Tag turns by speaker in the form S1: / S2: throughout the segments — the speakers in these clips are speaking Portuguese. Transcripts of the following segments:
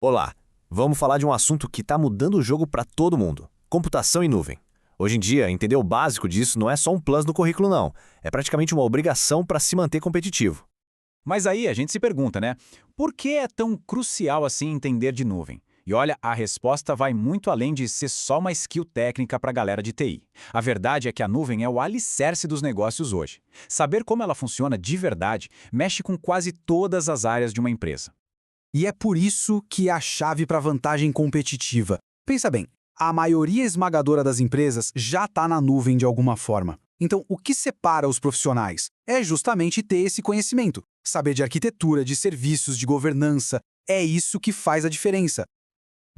S1: Olá, vamos falar de um assunto que está mudando o jogo para todo mundo: computação em nuvem. Hoje em dia, entender o básico disso não é só um plus no currículo, não. É praticamente uma obrigação para se manter competitivo.
S2: Mas aí a gente se pergunta, né? Por que é tão crucial assim entender de nuvem? E olha, a resposta vai muito além de ser só uma skill técnica para a galera de TI. A verdade é que a nuvem é o alicerce dos negócios hoje. Saber como ela funciona de verdade mexe com quase todas as áreas de uma empresa.
S3: E é por isso que é a chave para vantagem competitiva. Pensa bem, a maioria esmagadora das empresas já está na nuvem de alguma forma. Então, o que separa os profissionais é justamente ter esse conhecimento, saber de arquitetura, de serviços, de governança. É isso que faz a diferença.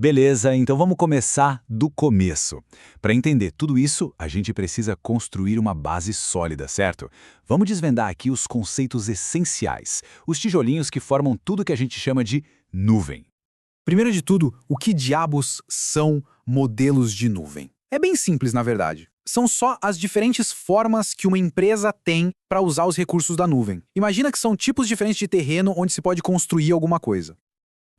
S4: Beleza, então vamos começar do começo. Para entender tudo isso, a gente precisa construir uma base sólida, certo? Vamos desvendar aqui os conceitos essenciais, os tijolinhos que formam tudo que a gente chama de nuvem.
S3: Primeiro de tudo, o que diabos são modelos de nuvem? É bem simples, na verdade. São só as diferentes formas que uma empresa tem para usar os recursos da nuvem. Imagina que são tipos diferentes de terreno onde se pode construir alguma coisa.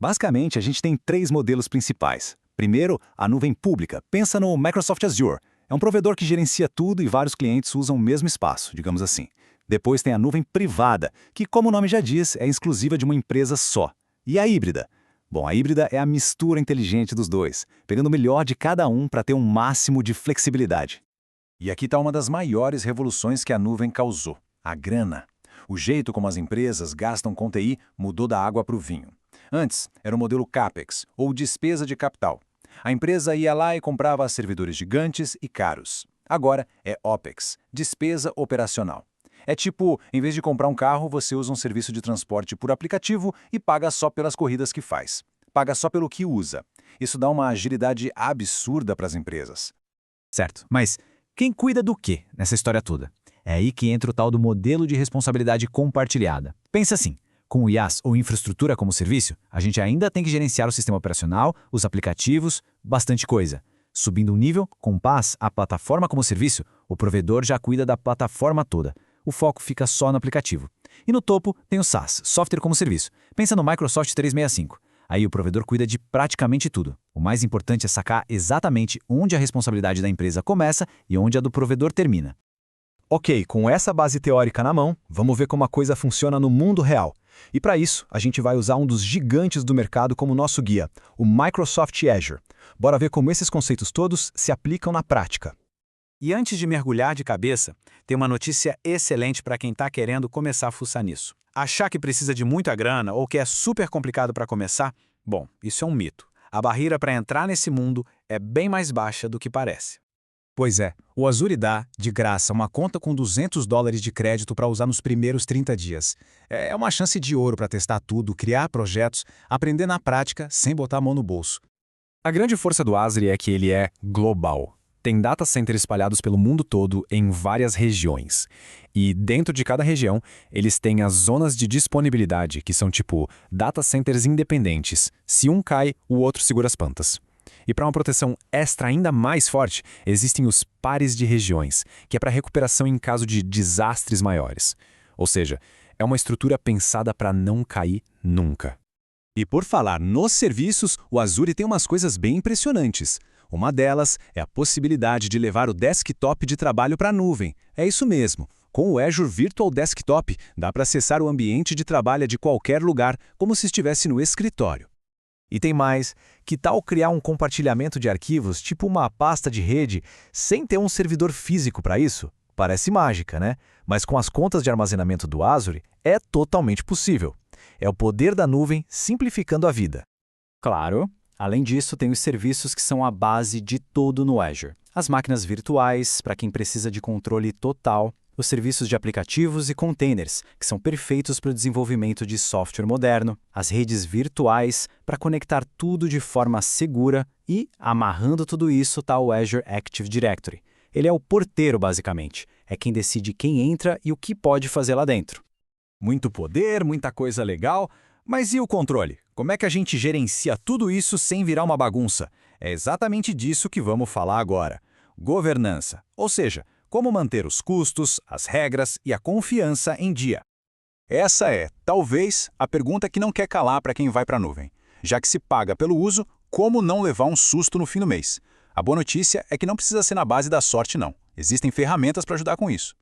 S4: Basicamente, a gente tem três modelos principais. Primeiro, a nuvem pública. Pensa no Microsoft Azure. É um provedor que gerencia tudo e vários clientes usam o mesmo espaço, digamos assim. Depois tem a nuvem privada, que, como o nome já diz, é exclusiva de uma empresa só. E a híbrida? Bom, a híbrida é a mistura inteligente dos dois, pegando o melhor de cada um para ter um máximo de flexibilidade.
S2: E aqui está uma das maiores revoluções que a nuvem causou: a grana. O jeito como as empresas gastam com TI mudou da água para o vinho. Antes, era o modelo CAPEX, ou despesa de capital. A empresa ia lá e comprava servidores gigantes e caros. Agora é OPEX, despesa operacional. É tipo, em vez de comprar um carro, você usa um serviço de transporte por aplicativo e paga só pelas corridas que faz. Paga só pelo que usa. Isso dá uma agilidade absurda para as empresas.
S5: Certo, mas quem cuida do quê nessa história toda? É aí que entra o tal do modelo de responsabilidade compartilhada. Pensa assim: com o IaaS ou infraestrutura como serviço, a gente ainda tem que gerenciar o sistema operacional, os aplicativos, bastante coisa. Subindo um nível, com PaaS, a plataforma como serviço, o provedor já cuida da plataforma toda. O foco fica só no aplicativo. E no topo tem o SaaS, software como serviço. Pensa no Microsoft 365. Aí o provedor cuida de praticamente tudo. O mais importante é sacar exatamente onde a responsabilidade da empresa começa e onde a do provedor termina.
S1: Ok, com essa base teórica na mão, vamos ver como a coisa funciona no mundo real. E para isso, a gente vai usar um dos gigantes do mercado como nosso guia, o Microsoft Azure. Bora ver como esses conceitos todos se aplicam na prática.
S2: E antes de mergulhar de cabeça, tem uma notícia excelente para quem está querendo começar a fuçar nisso. Achar que precisa de muita grana ou que é super complicado para começar? Bom, isso é um mito. A barreira para entrar nesse mundo é bem mais baixa do que parece. Pois é, o Azure dá, de graça, uma conta com $200 de crédito para usar nos primeiros 30 dias. É uma chance de ouro para testar tudo, criar projetos, aprender na prática, sem botar a mão no bolso.
S1: A grande força do Azure é que ele é global. Tem data centers espalhados pelo mundo todo em várias regiões. E dentro de cada região, eles têm as zonas de disponibilidade, que são tipo data centers independentes. Se um cai, o outro segura as pontas. E para uma proteção extra ainda mais forte, existem os pares de regiões, que é para recuperação em caso de desastres maiores. Ou seja, é uma estrutura pensada para não cair nunca.
S4: E por falar nos serviços, o Azure tem umas coisas bem impressionantes. Uma delas é a possibilidade de levar o desktop de trabalho para a nuvem. É isso mesmo. Com o Azure Virtual Desktop, dá para acessar o ambiente de trabalho de qualquer lugar, como se estivesse no escritório.
S1: E tem mais, que tal criar um compartilhamento de arquivos, tipo uma pasta de rede, sem ter um servidor físico para isso? Parece mágica, né? Mas com as contas de armazenamento do Azure, é totalmente possível. É o poder da nuvem simplificando a vida.
S5: Claro, além disso, tem os serviços que são a base de tudo no Azure. As máquinas virtuais, para quem precisa de controle total, os serviços de aplicativos e containers, que são perfeitos para o desenvolvimento de software moderno, as redes virtuais, para conectar tudo de forma segura e, amarrando tudo isso, está o Azure Active Directory. Ele é o porteiro, basicamente. É quem decide quem entra e o que pode fazer lá dentro.
S2: Muito poder, muita coisa legal, mas e o controle? Como é que a gente gerencia tudo isso sem virar uma bagunça? É exatamente disso que vamos falar agora. Governança, ou seja, como manter os custos, as regras e a confiança em dia. Essa é, talvez, a pergunta que não quer calar para quem vai para a nuvem. já que se paga pelo uso, como não levar um susto no fim do mês? A boa notícia é que não precisa ser na base da sorte, não. Existem ferramentas para ajudar com isso.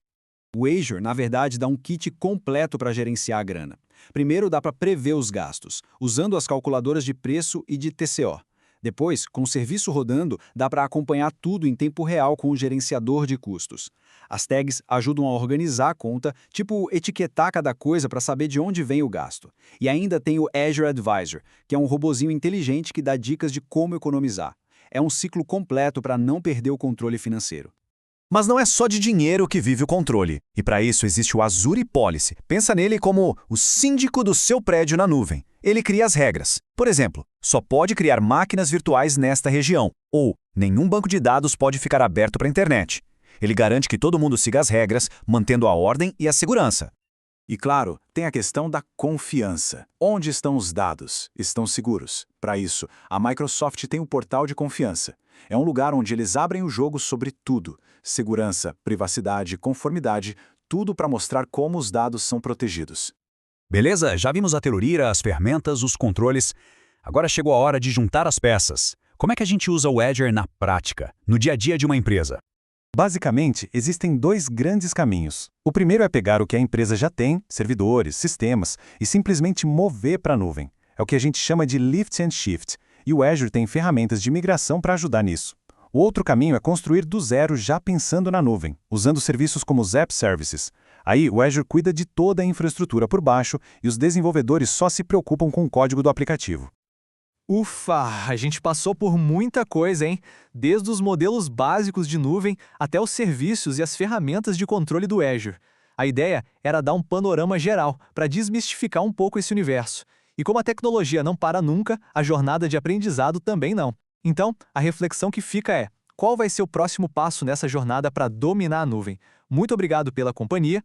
S3: O Azure, na verdade, dá um kit completo para gerenciar a grana. Primeiro, dá para prever os gastos, usando as calculadoras de preço e de TCO. Depois, com o serviço rodando, dá para acompanhar tudo em tempo real com o gerenciador de custos. As tags ajudam a organizar a conta, tipo etiquetar cada coisa para saber de onde vem o gasto. E ainda tem o Azure Advisor, que é um robozinho inteligente que dá dicas de como economizar. É um ciclo completo para não perder o controle financeiro.
S1: Mas não é só de dinheiro que vive o controle. E para isso existe o Azure Policy. Pensa nele como o síndico do seu prédio na nuvem. Ele cria as regras. Por exemplo, só pode criar máquinas virtuais nesta região. Ou nenhum banco de dados pode ficar aberto para a internet. Ele garante que todo mundo siga as regras, mantendo a ordem e a segurança.
S2: E claro, tem a questão da confiança. Onde estão os dados? Estão seguros? Para isso, a Microsoft tem um portal de confiança. É um lugar onde eles abrem o jogo sobre tudo. Segurança, privacidade, conformidade, tudo para mostrar como os dados são protegidos.
S4: Beleza? Já vimos a teoria, as ferramentas, os controles. Agora chegou a hora de juntar as peças. Como é que a gente usa o Azure na prática, no dia a dia de uma empresa?
S2: Basicamente, existem dois grandes caminhos. O primeiro é pegar o que a empresa já tem, servidores, sistemas, e simplesmente mover para a nuvem. É o que a gente chama de lift and shift, e o Azure tem ferramentas de migração para ajudar nisso. O outro caminho é construir do zero já pensando na nuvem, usando serviços como os App Services. Aí, o Azure cuida de toda a infraestrutura por baixo e os desenvolvedores só se preocupam com o código do aplicativo.
S6: Ufa, a gente passou por muita coisa, hein? Desde os modelos básicos de nuvem até os serviços e as ferramentas de controle do Azure. A ideia era dar um panorama geral para desmistificar um pouco esse universo. E como a tecnologia não para nunca, a jornada de aprendizado também não. Então, a reflexão que fica é: qual vai ser o próximo passo nessa jornada para dominar a nuvem? Muito obrigado pela companhia